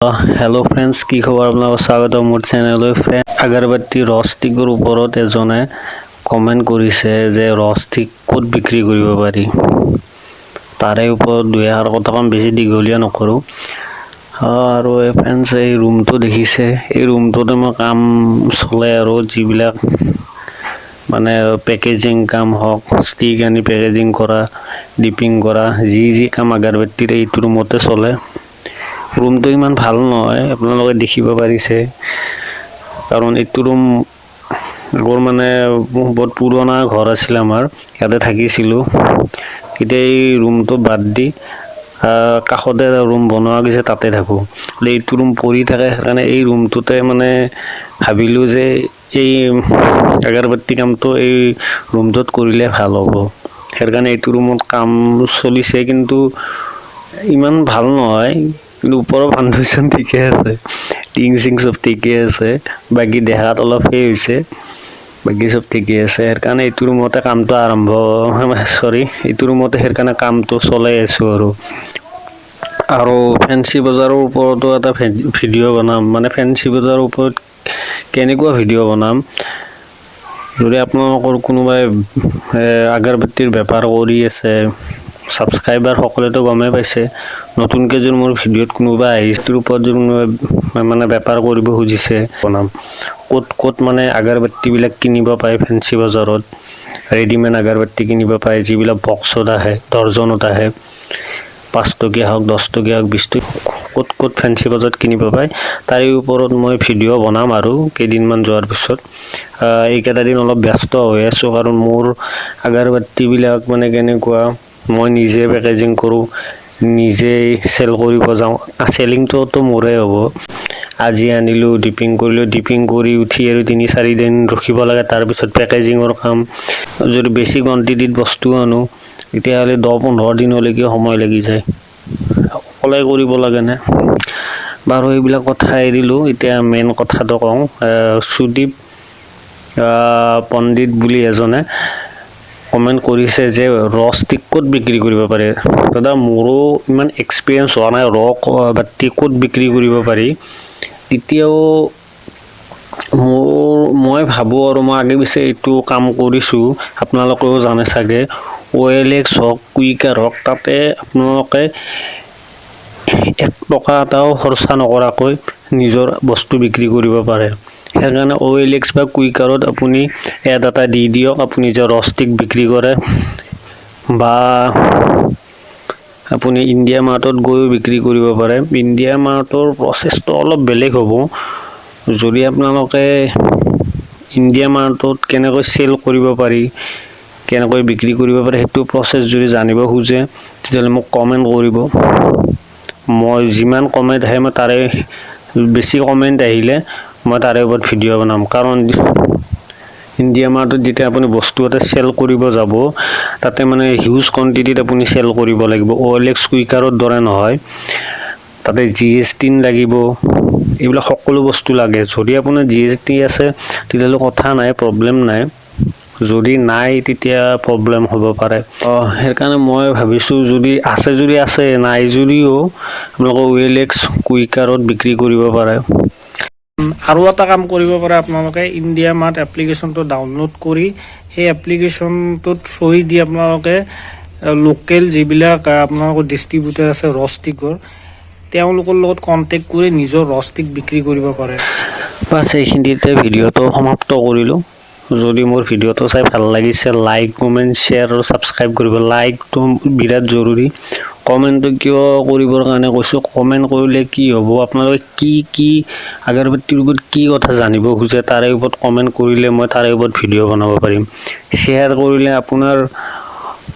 hello friends की खबर आपलोक स्वागत मोर channel friend अगरबत्ती रस्टिकर ऊपर एजने कमेंट करिছে যে रस्टिक कत बिक्री करिब पारि तारे ऊपर दुई एषार कथा बेसि दीघलिया नकरो आरो फ्रेंड्स এই रूमটো দেখিছে এই रूमটোতে মই কাম চলে আৰু যিবিলাক মানে पैकेजिंग काम হক স্টিক আনি पैकेजिंग करा डिपिंग करा जी काम अगरबत्तीर এই रूमते चले रूमটো ইমান ভাল নহয় আপোনালোকে দেখিব পাৰিছে কাৰণ এইটো रूम আগৰ মানে বহুত পুৰণা ঘৰ আছিল আমাৰ ইয়াতে থাকিছিলো এতিয়া এই रूमটো বাদ দি কাখতে रूम বনোৱা গৈছে তাতে থাকো এইটো रूम পৰি থাকে কাৰণে এই रूमটোতে মানে ভাবিলো যে এই अगरबत्ती কামটো এই रूमটোত কৰিলে ভাল হ'ব হেৰ কাৰণে এইটো रूमত কাম চলিছে কিন্তু ইমান ভাল নহয় ऊपर फाउंडेशन ठीके আছে टिंग सिंग सब ठीके আছে बाकी देहात অলপ হে হৈছে बाकी सब ठीके আছে হেৰ কাৰণে এইটো रूमতে কামটো আৰম্ভ সৰি এইটো रूमতে হেৰ কাৰণে কামটো চলাই আছো আৰু ফেন্সি বজাৰৰ ওপৰতো এটা ভিডিও বনাম মানে ফেন্সি বজাৰৰ ওপৰত কেনেকুৱা ভিডিও বনাম যদি আপোনালোকৰ কোনোবাই अगरबत्तीৰ বেপাৰ কৰি আছে সাবস্ক্ৰাইবাৰ সকলেতো গমে পাইছে নতুনকে যদি মোৰ ভিডিওত কোনোবা আহিছে ওপৰত যদি মানে বেপাৰ কৰিব খুজিছে বনাম কত মানে अगरबत्ती বিলাক কিনিব পায় ফেন্সি বজাৰত ৰেডিমেড अगरबत्ती কিনিব পায় যিবিলাক বক্সত আহে দৰ্জনত আহে 5 টকীয়া হওক 10 টকীয়া হওক 20 টকীয়া কত ফেন্সি বজাৰত কিনিব পায় তাৰে ওপৰত মই ভিডিও বনাম আৰু কেইদিনমান যোৱাৰ পিছত এইকেইটা দিন অলপ ব্যস্ত হৈ আছো কাৰণ মোৰ अगरबत्ती বিলাক মানে কেনেকুৱা মই নিজে पैकेजिंग কৰো নিজে সেল কৰিব যাও সেলিংটো তো মোৰে হ'ব আজি আনিলো ডিপিং কৰিলো ডিপিং কৰি উঠি আৰু 3-4 দিন ৰখিব লাগে তাৰ পিছত पैकेजिंगৰ কাম যদি বেছি কোৱান্টিটিত বস্তু আনো এতিয়া হলে 10-15 দিনলৈকে সময় লাগি যায় অকলে কৰিব লাগে না বাৰু এইবিলাক কথা এৰিলো এতিয়া মেইন কথাটো কওঁ সুদীপ পণ্ডিত বুলি এজনে কমেন্ট কৰিছে যে ৰস্টিক কত বিক্ৰী কৰিব পাৰে দাদা মোৰো ইমান এক্সপেৰিয়েন্স হোৱা নাই বাতি কত বিক্ৰী কৰিব পাৰি এতিয়াও মই ভাবো আৰু মই আগে পিছে এইটো কাম কৰিছো আপোনালোকেও জানে চাগে OLX হক কুইকাৰ হক তাতে আপোনালোকে 1 টকা এটাও খৰচা নকৰাকৈ নিজৰ বস্তু বিক্ৰী কৰিব পাৰে হেকাৰণে OLX বা কুইকাৰত আপুনি এড এটা দি দিয়ক আপুনি যে ৰস্টিক বিক্ৰী কৰে বা আপুনি ইন্ডিয়া মাৰ্টত গৈ বিক্ৰী কৰিব পাৰে ইন্ডিয়া মাৰ্টৰ প্ৰসেসটো অলপ বেলেগ হ'ব যদি আপোনালোকে ইন্ডিয়া মাৰ্টত কেনেকৈ সেল কৰিব পাৰি কেনেকৈ বিক্ৰী কৰিব পাৰে হেতু প্ৰসেস যদি জানিব খুজে তেতিয়ালে মোক কমেন্ট কৰিব মই যিমান কমেন্ট আহে মই তাৰে বেছি কমেন্ট আহিলে মই তাৰে ওপৰত ভিডিও বনাম কাৰণ ইন্ডিয়া মাৰ্টত যেতিয়া আপুনি বস্তু এটা সেল কৰিব যাব তাতে মানে হিউজ কোয়ান্টিটিত আপুনি সেল কৰিব লাগিব OLX কুইকাৰৰ দৰে নহয় তাতে GST লাগিব এইবিলাক সকলো বস্তু লাগে যদি আপোনাৰ GST আছে তেতিয়ালে কথা নাই প্ৰবলেম নাই যদি নাই তেতিয়া প্ৰবলেম হ'ব পাৰে হেৰ কাৰণে মই ভাবিছো যদি আছে নাই যদিও আপোনালোকে OLX কুইকাৰত বিক্ৰী কৰিব পাৰে আৰু এটা কাম কৰিব পাৰে আপোনালোকে ইন্ডিয়া মাৰ্ট এপ্লিকেশনটো ডাউনলোড কৰি সেই এপ্লিকেশনটোত থৈ দি আপোনালোকে লোকেল যিবিলাক আপোনালোকৰ ডিস্ট্ৰিবিউটৰ আছে ৰস্টিকৰ তেওঁলোকৰ লগত কন্টাক্ট কৰি নিজৰ ৰস্টিক বিক্ৰী কৰিব পাৰে বাস এইখিনিতে ভিডিওটো সমাপ্ত কৰিলো যদি মোৰ ভিডিওটো চাই ভাল লাগিছে লাইক কমেন্ট শেয়াৰ আৰু সাবস্ক্ৰাইব কৰিব লাইকটো বিৰাট জৰুৰী কমেন্টটো কিয় কৰিবৰ কাৰণে কৈছো কমেন্ট কৰিলে কি হ'ব আপোনালোকে কি अगरबत्तीৰ ওপৰত কি কথা জানিব খুজে তাৰে ওপৰত কমেন্ট কৰিলে মই তাৰে ওপৰত ভিডিও বনাব পাৰিম শেয়াৰ কৰিলে আপোনাৰ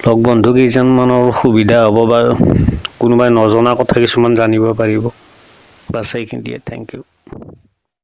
লগ বন্ধু কেইজন মানৰ সুবিধা হ'ব বা কোনোবাই নজনা কথা কিছুমান জানিব পাৰিব বাস এইখিনিতে থ্যাংক ইউ